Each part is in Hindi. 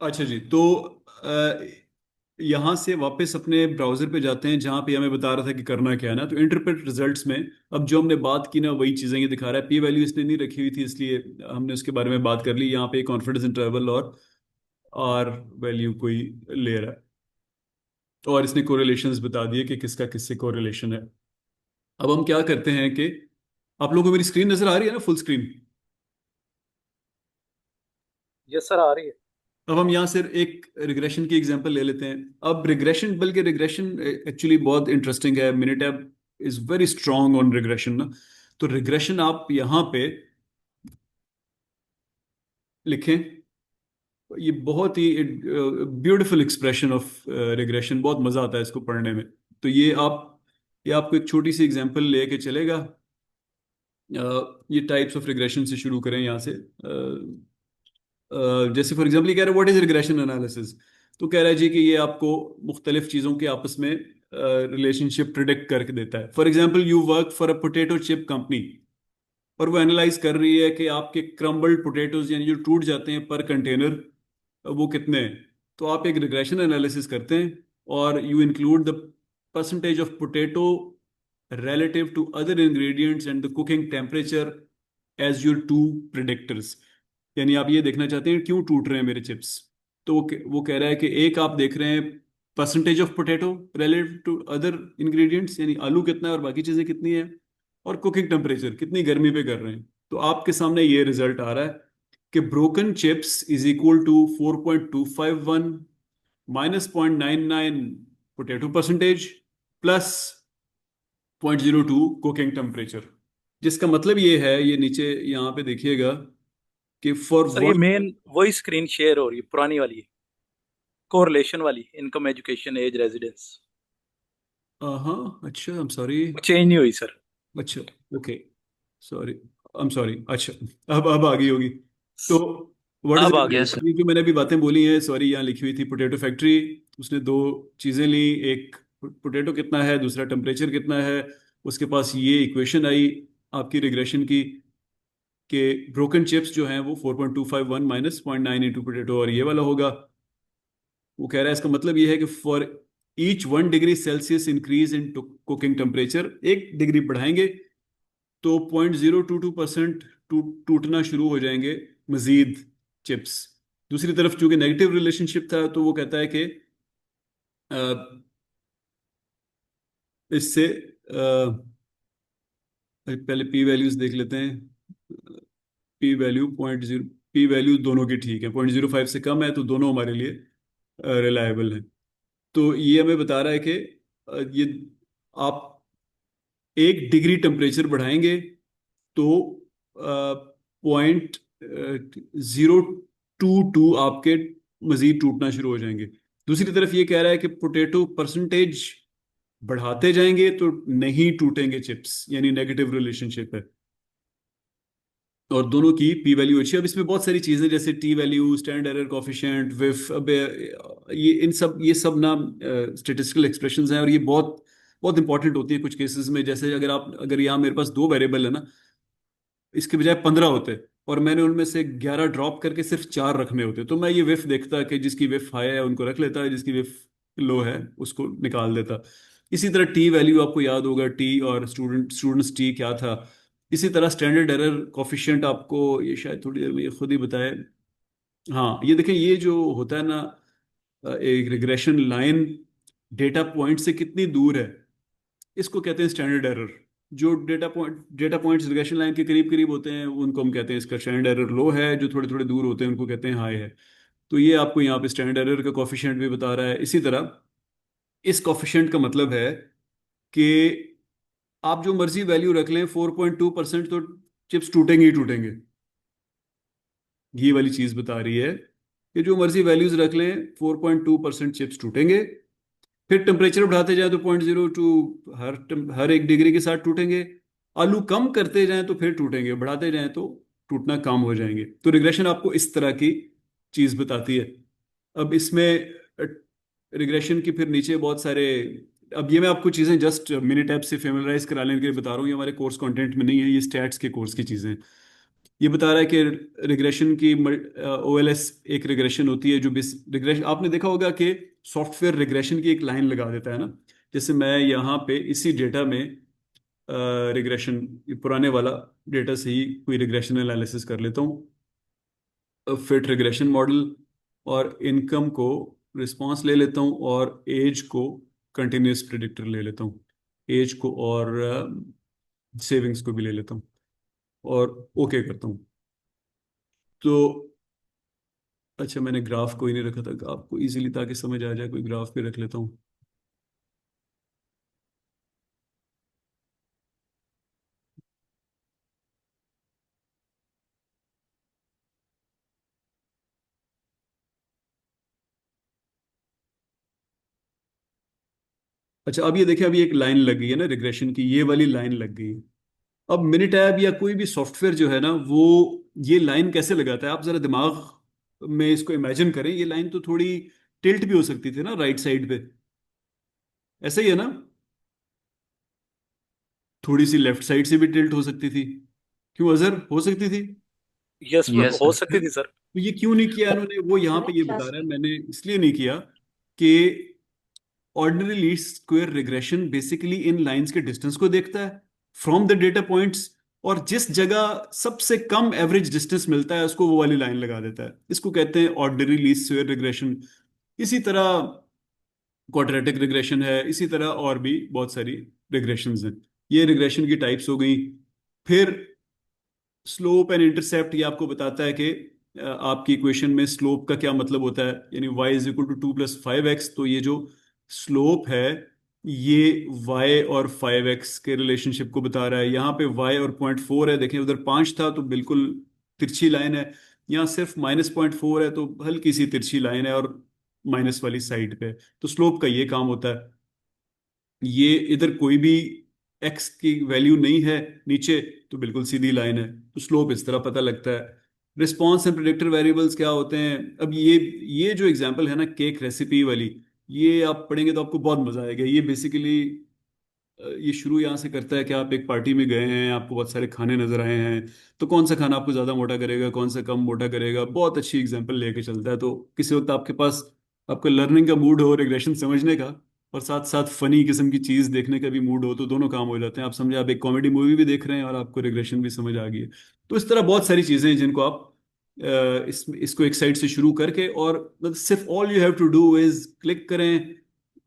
अच्छा जी, तो यहाँ से वापस अपने ब्राउजर पे जाते हैं जहाँ पे हमें बता रहा था कि करना क्या है ना। तो इंटरप्रेट रिजल्ट्स में अब जो हमने बात की ना वही चीज़ें ये दिखा रहा है। पी वैल्यू इसने नहीं रखी हुई थी इसलिए हमने उसके बारे में बात कर ली। यहाँ पे कॉन्फिडेंस इंटरवल और आर वैल्यू कोई ले रहा है, और इसने कोरिलेशंस बता दिए कि किसका किससे कोरिलेशन है। अब हम क्या करते हैं कि आप लोगों को मेरी स्क्रीन नजर आ रही है ना, फुल स्क्रीन? यस सर, आ रही है। अब हम यहाँ से एक रिग्रेशन की एग्जांपल ले लेते हैं। अब रिग्रेशन, बल्कि रिग्रेशन एक्चुअली बहुत इंटरेस्टिंग है। Minitab is very strong on regression ना। तो रिग्रेशन आप यहाँ पे लिखें। ये बहुत ही ब्यूटीफुल एक्सप्रेशन ऑफ रिग्रेशन, बहुत मजा आता है इसको पढ़ने में। तो ये आपको एक छोटी सी एग्जांपल लेके चलेगा। ये टाइप्स ऑफ रिग्रेशन से शुरू करें यहाँ से। जैसे फॉर एग्जाम्पल कह रहा है व्हाट इज रिग्रेशन एनालिसिस। तो कह रहा है जी कि ये आपको मुख्तलिफ चीज़ों के आपस में रिलेशनशिप प्रिडिक्ट करके देता है। For example you work for a potato chip company, और वो एनालाइज कर रही है कि आपके क्रम्बल्ड पोटैटोज यानी जो टूट जाते हैं पर कंटेनर, वो कितने हैं। तो आप एक रिग्रेशन एनालिसिस करते हैं और you include the percentage of potato relative to other ingredients and the cooking temperature as your two predictors। यानी आप ये देखना चाहते हैं क्यों टूट रहे हैं मेरे चिप्स। तो वो कह रहा है कि एक आप देख रहे हैं percentage of potato relative to other ingredients, यानी आलू कितना है और बाकी चीजें कितनी है, और कुकिंग टेम्परेचर कितनी गर्मी पे कर रहे हैं। तो आपके सामने ये रिजल्ट आ रहा है कि broken chips is equal to 4.251 minus 0.99 potato percentage plus 0.02 cooking temperature. जिसका मतलब ये है, ये नीचे यहाँ पे देखिएगा कि फॉर सर ये वन। मेन वही स्क्रीन शेयर हो रही है, पुरानी वाली, कोरिलेशन वाली, इनकम, एजुकेशन, एज, रेजिडेंस। हाँ अच्छा, आई एम सॉरी। वो चेंज नहीं हुई सर। अच्छा, okay, sorry, I am sorry. अच्छा, अब आ गई होगी। तो व्हाट इज अब आ गई यस सर। सर। ये जो मैंने अभी बातें बोली हैं, सॉरी, यहाँ लिखी हुई थी पोटैटो फैक्ट्री। उसने दो चीज़ें ली, एक पोटैटो कितना है, दूसरा टेम्परेचर कितना है। उसके पास ये इक्वेशन आई आपकी रिग्रेशन की कि ब्रोकन चिप्स जो हैं वो 4.251 माइनस 0.9 इंटू पोटैटो, और ये वाला होगा। वो कह रहा है इसका मतलब ये है कि for each 1 degree Celsius increase in cooking temperature, 1 degree बढ़ाएंगे तो 0.022% टूटना शुरू हो जाएंगे मजीद चिप्स। दूसरी तरफ चूंकि नेगेटिव रिलेशनशिप था, तो वो कहता है कि अ, इससे पहले पी वैल्यूज देख लेते हैं। पी वैल्यू 0.0, पी वैल्यू दोनों की ठीक है, 0.05 से कम है तो दोनों हमारे लिए रिलायबल है। तो ये हमें बता रहा है कि ये आप 1 डिग्री टेम्परेचर बढ़ाएंगे तो 0.022 आपके मजीद टूटना शुरू हो जाएंगे। दूसरी तरफ ये कह रहा है कि पोटैटो परसेंटेज बढ़ाते जाएंगे तो नहीं टूटेंगे चिप्स, यानी नेगेटिव रिलेशनशिप है। और दोनों की पी वैल्यू अच्छी है। अब इसमें बहुत सारी चीजें जैसे t value, standard error coefficient, VIF, अब ये सब ना स्टेटिस्टिकल एक्सप्रेशंस हैं, और ये बहुत बहुत इंपॉर्टेंट होती है कुछ केसेस में। जैसे अगर यहाँ मेरे पास दो वेरिएबल है ना, इसके बजाय 15 होते और मैंने उनमें से 11 ड्रॉप करके सिर्फ 4 रखने होते, तो मैं ये विफ देखता कि जिसकी विफ हाई है उनको रख लेता है, जिसकी विफ लो है उसको निकाल देता। इसी तरह टी वैल्यू आपको याद होगा, टी और स्टूडेंट्स टी क्या था। इसी तरह स्टैंडर्ड एरर कॉफिशिएंट आपको ये शायद थोड़ी देर में ये खुद ही बताए। हाँ, ये देखें, ये जो होता है ना, एक रिग्रेशन लाइन डेटा पॉइंट से कितनी दूर है, इसको कहते हैं स्टैंडर्ड एरर। जो डेटा पॉइंट्स रिग्रेशन लाइन के करीब करीब होते हैं उनको हम कहते हैं इसका स्टैंडर्ड एरर लो है, जो थोड़े थोड़े दूर होते हैं उनको कहते हैं हाई है। तो ये आपको यहाँ पे स्टैंडर्ड एरर का कॉफिशिएंट भी बता रहा है। इसी तरह इस कॉफिशिएंट का मतलब है कि आप जो मर्जी वैल्यू रख लें, 4.2% तो चिप्स टूटेंगे ही टूटेंगे। ये वाली चीज बता रही है कि जो मर्जी वैल्यूज रख लें, 4.2% चिप्स टूटेंगे। फिर टेम्परेचर बढ़ाते जाएं तो 0.02 हर 1 डिग्री के साथ टूटेंगे। आलू कम करते जाएं तो फिर टूटेंगे, बढ़ाते जाएं तो टूटना कम हो जाएंगे। तो रिग्रेशन आपको इस तरह की चीज बताती है। अब इसमें रिग्रेशन की फिर नीचे बहुत सारे, अब ये मैं आपको चीजें जस्ट मिनी टैब से फेमिलराइज करा लेने के लिए बता रहा हूँ, ये हमारे कोर्स कंटेंट में नहीं है, ये स्टैट्स के कोर्स की चीजें हैं। ये बता रहा है कि रिग्रेशन की ओएलएस एक रिग्रेशन होती है जो रिग्रेशन आपने देखा होगा कि सॉफ्टवेयर रिग्रेशन की एक लाइन लगा देता है ना। जैसे मैं यहाँ पे इसी डेटा में रिग्रेशन पुराने वाला डेटा से ही कोई रिग्रेशन एनालिसिस कर लेता हूँ, फिट रिग्रेशन मॉडल, और इनकम को रिस्पांस ले लेता हूँ, और एज को कंटिन्यूस प्रिडिक्टर ले लेता हूँ, एज को और सेविंग्स को भी ले लेता हूँ, और ओके करता हूँ। तो अच्छा, मैंने ग्राफ कोई नहीं रखा था आपको इजीली ताकि समझ आ जाए, कोई ग्राफ भी रख लेता हूँ। अच्छा, अब ये देखिए, अभी एक लाइन लग गई है ना रिग्रेशन की, ये वाली लाइन लग गई। अब मिनिटैब या कोई भी सॉफ्टवेयर जो है ना, वो ये लाइन कैसे लगाता है, आप जरा दिमाग में इसको इमेजिन करें। ये लाइन तो थोड़ी टिल्ट भी हो सकती थी ना राइट साइड पे, ऐसा ही है ना? थोड़ी सी लेफ्ट साइड से भी टिल्ट हो सकती थी, क्यों अजहर, हो सकती थी? यस, यस हो सर। सकती थी सर। तो ये क्यों नहीं किया इन्होंने, वो यहाँ पे ये बता रहा है, मैंने इसलिए नहीं किया कि ordinary least square regression basically इन लाइंस के डिस्टेंस को देखता है फ्रॉम द डेटा पॉइंट्स, और जिस जगह सबसे कम एवरेज डिस्टेंस मिलता है उसको वो वाली लाइन लगा देता है। इसको कहते हैं ऑर्डिनरी लीस्ट स्क्वायर रिग्रेशन। इसी तरह क्वाड्रेटिक रिग्रेशन है, इसी तरह और भी बहुत सारी रिग्रेशंस हैं। ये रिग्रेशन की टाइप्स हो गई। फिर स्लोप एंड इंटरसेप्ट, ये आपको बताता है कि आपकी इक्वेशन में स्लोप का क्या मतलब होता है, यानी y is equal to 2 + 5x। तो ये जो स्लोप है, ये y और 5x के रिलेशनशिप को बता रहा है। यहाँ पे y और 0.4 है, देखें उधर 5 था तो बिल्कुल तिरछी लाइन है, यहाँ सिर्फ -0.4 है तो हल्की सी तिरछी लाइन है, और माइनस वाली साइड पे। तो स्लोप का ये काम होता है। ये इधर कोई भी एक्स की वैल्यू नहीं है नीचे, तो बिल्कुल सीधी लाइन है, तो स्लोप इस तरह पता लगता है। रिस्पॉन्स एंड प्रेडिक्टर वेरिएबल्स क्या होते हैं? अब ये जो एग्जांपल है ना केक रेसिपी वाली, ये आप पढ़ेंगे तो आपको बहुत मजा आएगा। ये बेसिकली ये शुरू यहाँ से करता है कि आप एक पार्टी में गए हैं, आपको बहुत सारे खाने नजर आए हैं, तो कौन सा खाना आपको ज्यादा मोटा करेगा, कौन सा कम मोटा करेगा, बहुत अच्छी एग्जांपल लेके चलता है। तो किसी वक्त आपके पास आपका लर्निंग का मूड हो, रिग्रेशन समझने का, और साथ साथ फनी किस्म की चीज देखने का भी मूड हो, तो दोनों काम हो जाते हैं। आप समझे, आप एक कॉमेडी मूवी भी देख रहे हैं और आपको रिग्रेशन भी समझ आ गई है। तो इस तरह बहुत सारी चीजें हैं जिनको आप इसको एक साइड से शुरू करके, और मतलब सिर्फ all you have to do is click करें,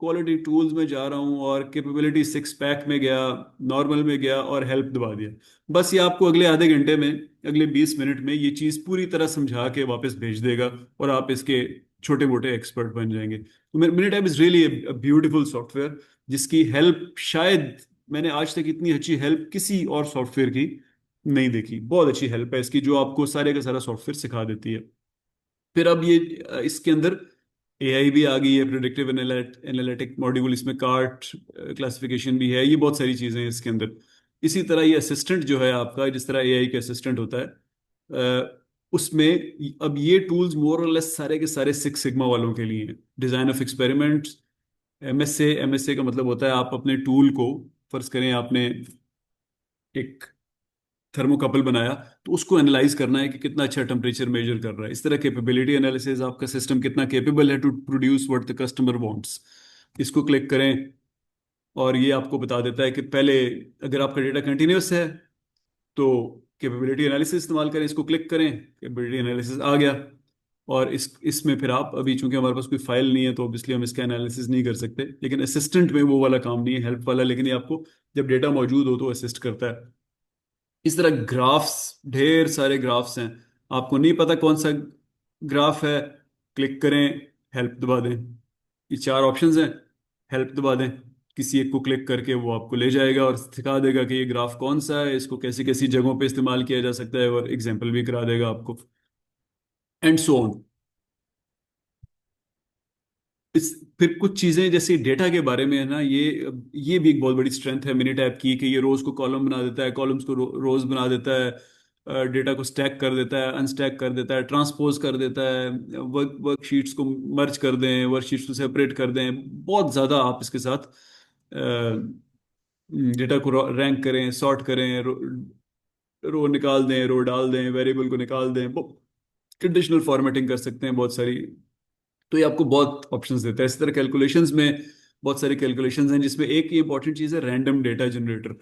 क्वालिटी टूल्स में जा रहा हूँ और कैपेबिलिटी 6 पैक में गया, नॉर्मल में गया और हेल्प दबा दिया। बस ये आपको अगले आधे घंटे में, अगले 20 मिनट में ये चीज़ पूरी तरह समझा के वापस भेज देगा, और आप इसके छोटे मोटे एक्सपर्ट बन जाएंगे। तो Minitab is really beautiful software, जिसकी हेल्प शायद मैंने आज तक इतनी अच्छी हेल्प किसी और सॉफ्टवेयर की नहीं देखी। बहुत अच्छी हेल्प है इसकी, जो आपको सारे का सारा सॉफ्टवेयर सिखा देती है। फिर अब ये इसके अंदर एआई भी आ गई है, प्रिडिक्टिव एनालिटिक मॉड्यूल, इसमें कार्ट क्लासिफिकेशन भी है, ये बहुत सारी चीज़ें हैं इसके अंदर। इसी तरह ये असिस्टेंट जो है आपका, जिस तरह एआई के असिस्टेंट होता है, उसमें अब ये टूल्स मोर और लेस सारे के सारे सिक्स सिग्मा वालों के लिए हैं। डिजाइन ऑफ एक्सपेरिमेंट्स, एमएसए का मतलब होता है आप अपने टूल को, फर्ज करें आपने एक थर्मोकपल बनाया, तो उसको एनालाइज करना है कि कितना अच्छा टेम्परेचर मेजर कर रहा है। इस तरह कैपेबिलिटी एनालिसिस, आपका सिस्टम कितना कैपेबल है to produce what the customer wants. इसको क्लिक करें और ये आपको बता देता है कि पहले, अगर आपका डेटा कंटिन्यूस है तो कैपेबिलिटी एनालिसिस इस्तेमाल करें। इसको क्लिक करें, कैपेबिलिटी एनालिसिस आ गया। और इसमें फिर आप, अभी चूंकि हमारे पास कोई फाइल नहीं है तो ऑब्वियसली हम इसका एनालिसिस नहीं कर सकते, लेकिन असिस्टेंट में वो वाला काम नहीं है, हेल्प वाला, लेकिन ये आपको जब डेटा मौजूद हो तो असिस्ट करता है। इस तरह ग्राफ्स, ढेर सारे ग्राफ्स हैं, आपको नहीं पता कौन सा ग्राफ है, क्लिक करें, हेल्प दबा दें, ये चार ऑप्शंस हैं, हेल्प दबा दें, किसी एक को क्लिक करके वो आपको ले जाएगा और सिखा देगा कि ये ग्राफ कौन सा है, इसको कैसी कैसी जगहों पे इस्तेमाल किया जा सकता है, और एग्जाम्पल भी करा देगा आपको, एंड सो ऑन। इस फिर कुछ चीजें जैसे डेटा के बारे में है ना, ये भी एक बहुत बड़ी स्ट्रेंथ है मिनी टैब की, कि ये रोज को कॉलम बना देता है, कॉलम्स को रोज बना देता है, डेटा को स्टैक कर देता है, अनस्टैक कर देता है, ट्रांसपोज कर देता है, वर्कशीट्स को मर्ज कर दें, वर्कशीट्स को सेपरेट कर दें। बहुत ज्यादा आप इसके साथ डेटा को रैंक करें, सॉर्ट करें, रो निकाल दें, रो डाल दें, वेरिएबल को निकाल दें, कंडीशनल फॉर्मेटिंग कर सकते हैं बहुत सारी। तो ये आपको बहुत ऑप्शंस देता है। इसी तरह कैलकुलेशंस में बहुत सारी कैलकुलेशंस हैं, जिसमें एक ये इंपॉर्टेंट चीज़ है random data generator.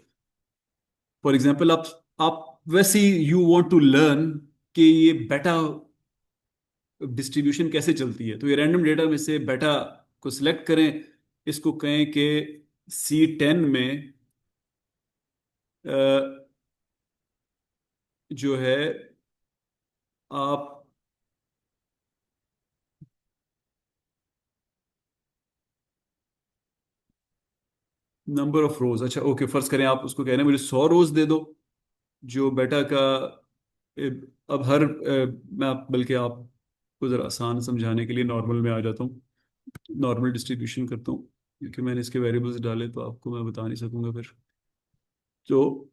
For example आप वैसे यू वांट टू लर्न कि ये बेटा डिस्ट्रीब्यूशन कैसे चलती है, तो ये रैंडम डेटा में से बेटा को सिलेक्ट करें। इसको कहें कि C10 में अ, जो है आप नंबर ऑफ रोज, अच्छा ओके, फर्ज करें आप उसको कह रहे हैं मुझे 100 रोज दे दो जो बेटा का। ए, अब मैं बल्कि आपको ज़रा आसान समझाने के लिए नॉर्मल में आ जाता हूँ, नॉर्मल डिस्ट्रीब्यूशन करता हूँ, क्योंकि मैंने इसके वेरिएबल्स डाले तो आपको मैं बता नहीं सकूंगा फिर। तो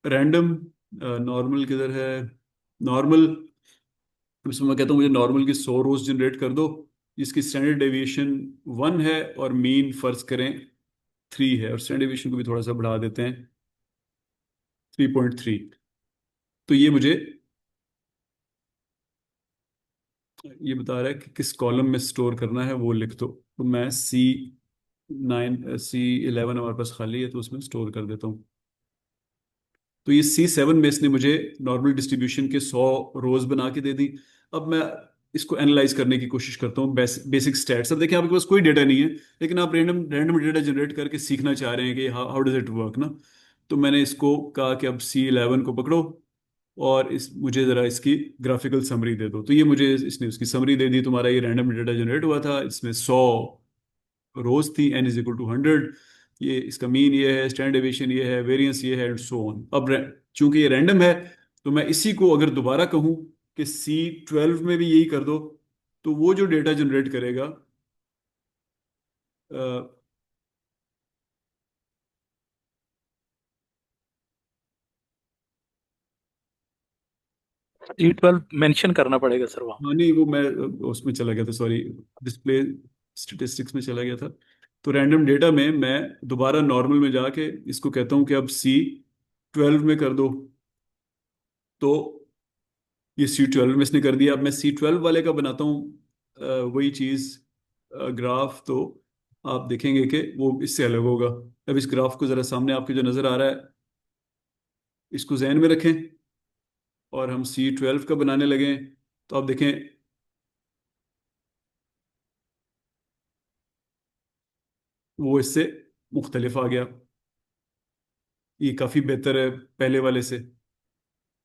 रैंडम, नॉर्मल किधर है, नॉर्मल, इसमें मैं कहता हूँ मुझे नॉर्मल की 100 रोज जनरेट कर दो जिसकी स्टैंडर्ड डेविएशन 1 है और मीन फर्ज करें 3 है, और स्टैंडर्ड डेविएशन को भी थोड़ा सा बढ़ा देते हैं 3.3। तो ये मुझे ये बता रहा है कि किस कॉलम में स्टोर करना है, वो लिख दो। तो मैं C11 हमारे पास खाली है तो उसमें स्टोर कर देता हूँ। तो ये C7 में इसने मुझे नॉर्मल डिस्ट्रीब्यूशन के 100 रोज बना के दे दी। अब मैं इसको एनालाइज करने की कोशिश करता हूँ, बेसिक स्टैट्स। अब देखिए आपके पास कोई डेटा नहीं है, लेकिन आप रैंडम रैंडम डेटा जनरेट करके सीखना चाह रहे हैं कि how how does it work ना। तो मैंने इसको कहा कि अब C11 को पकड़ो और इस मुझे ज़रा इसकी ग्राफिकल समरी दे दो। तो ये मुझे इसने उसकी समरी दे दी। तुम्हारा ये रैंडम डेटा जनरेट हुआ था, इसमें 100 रोज थी, n = 100। ये इसका मीन ये है, स्टैंडर्ड डेविएशन ये है, वेरिएंस ये है, एंड सो ऑन। अब चूंकि ये रैंडम है, तो मैं इसी को अगर दोबारा कहूँ कि C12 में भी यही कर दो, तो वो जो डेटा जनरेट करेगा अ, C12 मेंशन करना पड़ेगा सर वहाँ। हाँ नहीं, वो मैं उसमें चला गया था, सॉरी, डिस्प्ले स्टेटिस्टिक्स में चला गया था। तो रैंडम डेटा में मैं दोबारा नॉर्मल में जाके इसको कहता हूँ कि अब C12 में कर दो। तो ये C12 में इसने कर दिया। अब मैं C12 वाले का बनाता हूँ वही चीज़, ग्राफ। तो आप देखेंगे कि वो इससे अलग होगा। अब इस ग्राफ को ज़रा सामने आपके जो नज़र आ रहा है, इसको जहन में रखें और हम C12 का बनाने लगे। तो आप देखें वो इससे मुख्तलिफ आ गया, ये काफ़ी बेहतर है पहले वाले से।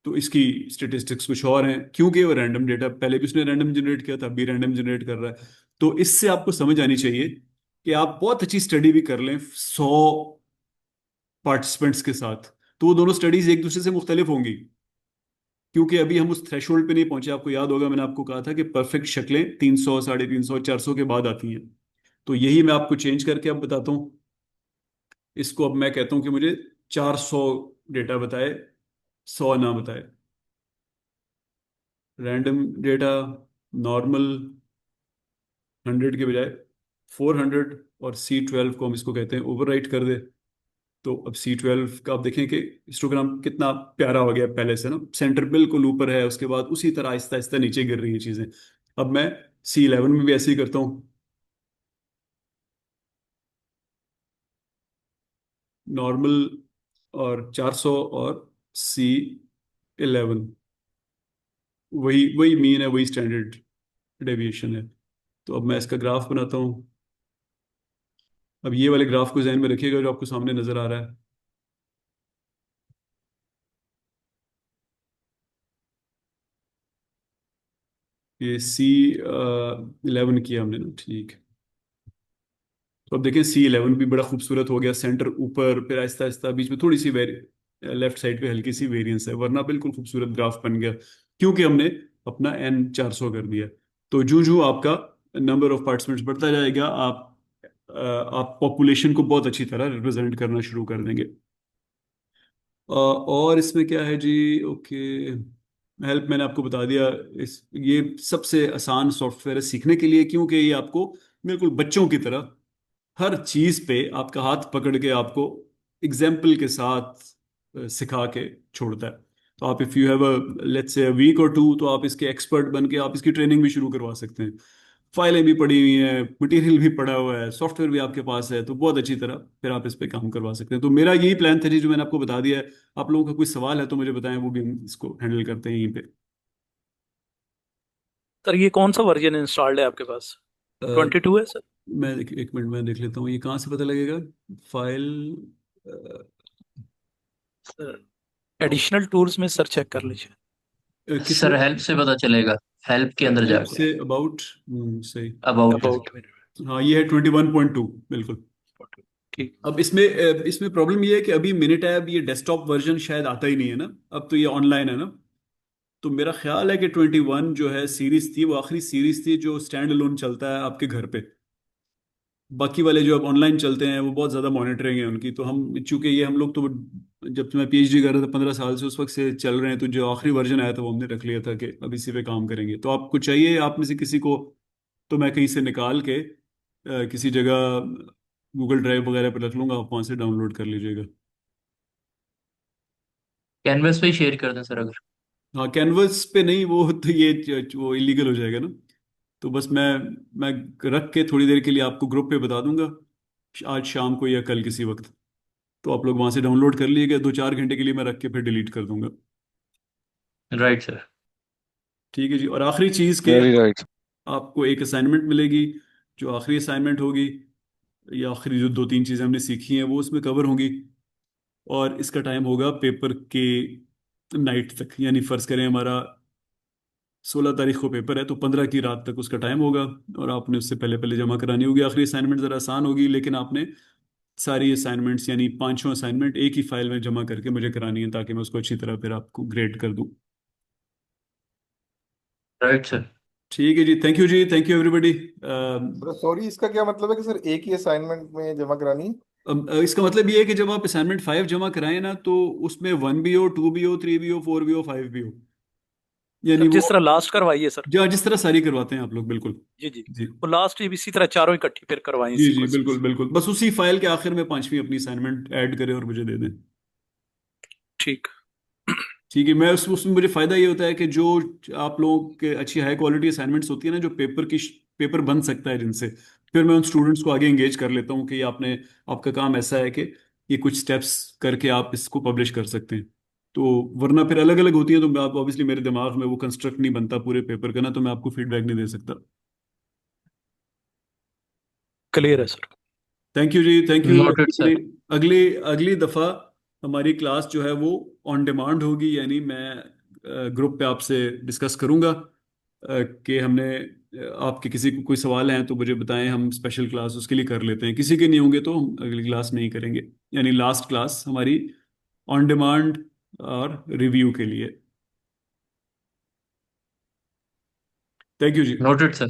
तो इसकी स्टेटिस्टिक्स कुछ और हैं, क्योंकि वो रैंडम डेटा पहले भी उसने रैंडम जनरेट किया था, अभी रैंडम जनरेट कर रहा है। तो इससे आपको समझ आनी चाहिए कि आप बहुत अच्छी स्टडी भी कर लें 100 पार्टिसिपेंट्स के साथ, तो वो दोनों स्टडीज एक दूसरे से मुख्तलिफ होंगी, क्योंकि अभी हम उस थ्रेशोल्ड पे नहीं पहुंचे। आपको याद होगा मैंने आपको कहा था कि परफेक्ट शक्लें 300, 350, 400 के बाद आती हैं। तो यही मैं आपको चेंज करके अब बताता हूँ। इसको अब मैं कहता हूँ कि मुझे 400 डेटा बताए, 100 ना बताए। रैंडम डेटा नॉर्मल 100 के बजाय 400, और C12 को हम इसको कहते हैं ओवरराइट कर दे। तो अब C12 का आप देखें कि हिस्टोग्राम कितना प्यारा हो गया पहले से ना, सेंटर बिल्कुल ऊपर है, उसके बाद उसी तरह आहिस्ता आहिस्ता नीचे गिर रही है चीज़ें। अब मैं C11 में भी ऐसे ही करता हूँ, नॉर्मल और 400 और C11, वही वही मीन है, वही स्टैंडर्ड डेविएशन है। तो अब मैं इसका ग्राफ बनाता हूँ। अब ये वाले ग्राफ को जहन में रखिएगा जो आपको सामने नजर आ रहा है। ये C11 किया हमने ना, ठीक है। तो अब देखें C11 भी बड़ा खूबसूरत हो गया, सेंटर ऊपर, फिर आहिस्ता आहिस्ता बीच में थोड़ी सी लेफ्ट साइड पे हल्की सी वेरिएंस है, वरना बिल्कुल खूबसूरत ग्राफ बन गया, क्योंकि हमने अपना N 400 कर दिया। तो जूं जूं आपका नंबर ऑफ पार्टिसिपेंट्स बढ़ता जाएगा, आप पॉपुलेशन को बहुत अच्छी तरह रिप्रेजेंट करना शुरू कर देंगे। और इसमें क्या है जी, ओके, हेल्प मैंने आपको बता दिया। ये सबसे आसान सॉफ्टवेयर है सीखने के लिए, क्योंकि ये आपको बिल्कुल बच्चों की तरह हर चीज पे आपका हाथ पकड़ के आपको एग्जाम्पल के साथ सिखा के छोड़ता है। तो आप if you have a let's say week or two, तो आप इसके एक्सपर्ट बन के आप इसकी ट्रेनिंग भी शुरू करवा सकते हैं। फाइलें भी पड़ी हुई हैं, मटेरियल भी पड़ा हुआ है, सॉफ्टवेयर भी आपके पास है, तो बहुत अच्छी तरह फिर आप इस पे काम करवा सकते हैं। तो मेरा यही प्लान था जी, जो मैंने आपको बता दिया है। आप लोगों का कोई सवाल है तो मुझे बताएं, वो भी हम इसको हैंडल करते हैं यहीं पे। सर ये कौन सा वर्जन इंस्टॉल्ड है आपके पास? अ, 22 है सर? मैं एक मिनट में देख लेता हूँ, ये कहाँ से पता लगेगा? फाइल सर एडिशनल टूल्स में सर चेक कर लीजिए। किस में? सर हेल्प से पता चलेगा, हेल्प के अंदर हेल्प जाके से अबाउट, सही। अबाउट। अबाउट में। हाँ, ये है 21.2, बिल्कुल। ठीक। अब इसमें इसमें प्रॉब्लम ये है कि अभी मिनट ऐप ये डेस्कटॉप वर्जन शायद आता ही नहीं है ना, अब तो ये ऑनलाइन है ना। तो मेरा ख्याल है कि 21 जो है सीरीज थी, वो आखिरी सीरीज थी जो स्टैंड अलोन चलता है आपके घर पे। बाकी वाले जो अब ऑनलाइन चलते हैं वो बहुत ज़्यादा मॉनिटरिंग है उनकी। तो हम चूंकि ये हम लोग तो जब मैं पीएचडी कर रहा था 15 साल से, उस वक्त से चल रहे हैं, तो जो आखिरी वर्जन आया था वो हमने रख लिया था कि अब इसी पे काम करेंगे। तो आपको चाहिए, आप में से किसी को, तो मैं कहीं से निकाल के किसी जगह गूगल ड्राइव वगैरह पे रख लूंगा, आप वहाँ से डाउनलोड कर लीजिएगा। कैनवस पे ही शेयर कर दें सर अगर। हाँ, कैनवस पे नहीं, वो तो ये वो इलीगल हो जाएगा ना। तो बस मैं रख के थोड़ी देर के लिए आपको ग्रुप पे बता दूंगा, आज शाम को या कल किसी वक्त। तो आप लोग वहां से डाउनलोड कर लीजिएगा, 2-4 घंटे के लिए मैं रख के फिर डिलीट कर दूंगा। Right sir. ठीक है जी। और आखिरी चीज़ के, वेरी राइट। आपको एक असाइनमेंट मिलेगी, जो आखिरी असाइनमेंट होगी, या आखिरी जो 2-3 चीज़ें हमने सीखी हैं वो उसमें कवर होंगी। और इसका टाइम होगा पेपर के नाइट तक, यानी फर्ज करें हमारा 16 तारीख को पेपर है, तो 15 की रात तक उसका टाइम होगा। और आपने उससे पहले पहले जमा करानी होगी। आखिरी असाइनमेंट ज़रा आसान होगी, लेकिन आपने सारी असाइनमेंट्स यानी पांचों असाइनमेंट एक ही फाइल में जमा करके मुझे करानी है, ताकि मैं उसको अच्छी तरह फिर आपको ग्रेड कर दूं। Right sir. ठीक है जी, थैंक यू जी, थैंक यू एवरीबडी। सॉरी, इसका क्या मतलब है कि सर एक ही असाइनमेंट में जमा करानी है? इसका मतलब ये है कि जब आप असाइनमेंट 5 जमा कराएं ना, तो उसमें 1 भी हो, 2 भी हो, 3 भी हो, 4 भी हो, 5 भी हो, यानी सर वो जिस तरह लास्ट करवाइए सर। जो जिस तरह सारी करवाते हैं आप लोग, बिल्कुल। जी जी। जी वो लास्ट भी इसी तरह चारों इकट्ठी फिर करवाएं जी इसी जी, बिल्कुल क्वेश्चन। बिल्कुल, बस उसी फाइल के आखिर में पांचवी अपनी असाइनमेंट ऐड करें और मुझे दे दें। ठीक। ठीक है। मैं उसमें मुझे फायदा ये होता है कि जो आप लोगों के अच्छी हाई क्वालिटी असाइनमेंट्स होती है ना, जो पेपर बन सकता है जिनसे, फिर मैं उन स्टूडेंट्स को आगे एंगेज कर लेता हूँ कि आपने, आपका काम ऐसा है कि ये कुछ स्टेप्स करके आप इसको पब्लिश कर सकते हैं। तो वरना फिर अलग अलग होती है, तो मैं आप ऑब्वियसली मेरे दिमाग में वो कंस्ट्रक्ट नहीं बनता पूरे पेपर का ना, तो मैं आपको फीडबैक नहीं दे सकता। क्लियर है सर। थैंक यू जी, थैंक यू। नोटेड अगली सर। अगली अगली दफ़ा हमारी क्लास जो है वो ऑन डिमांड होगी, यानी मैं ग्रुप पे आपसे डिस्कस करूंगा कि हमने आपके किसी को कोई सवाल हैं तो मुझे बताएं, हम स्पेशल क्लास उसके लिए कर लेते हैं। किसी के नहीं होंगे तो हम अगली क्लास नहीं करेंगे, यानी लास्ट क्लास हमारी ऑन डिमांड और रिव्यू के लिए। थैंक यू जी। Noted sir.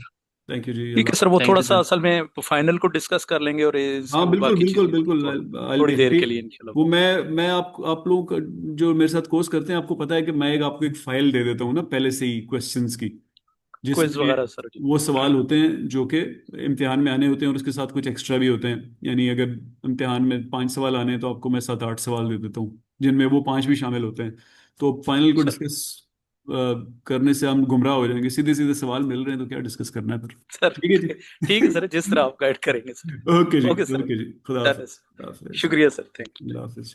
थैंक यू जी, ठीक है अल्लाह। सर, वो थैंक थोड़ा यू सा सर। असल में फाइनल को डिस्कस कर लेंगे और हाँ बिल्कुल बाकी बिल्कुल चीजें बिल्कुल, आई बी थोड़ी देर हैप्पी। के लिए इंशाल्लाह। वो मैं आप लोग जो मेरे साथ कोर्स करते हैं, आपको पता है कि मैं एक आपको एक फाइल दे देता हूँ ना पहले से ही क्वेश्चंस की, क्विज जिसमें वगैरह सर जी। वो सवाल होते हैं जो कि इम्तिहान में आने होते हैं, और उसके साथ कुछ एक्स्ट्रा भी होते हैं। यानी अगर इम्तिहान में 5 सवाल आने हैं तो आपको मैं 7-8 सवाल दे देता हूँ, जिनमें वो 5 भी शामिल होते हैं। तो फाइनल को सर डिस्कस करने से हम गुमराह हो जाएंगे, सीधे सीधे सवाल मिल रहे हैं तो क्या डिस्कस करना है फिर। सर ठीक है जी। ठीक है सर, जिस तरह आप गाइड करेंगे सर। ओके जी, ओके सर। ओके जी, खुदा डन है हाफिज। सर। खुदा हाफिज। शुक्रिया sir, thank you. Allah Hafiz.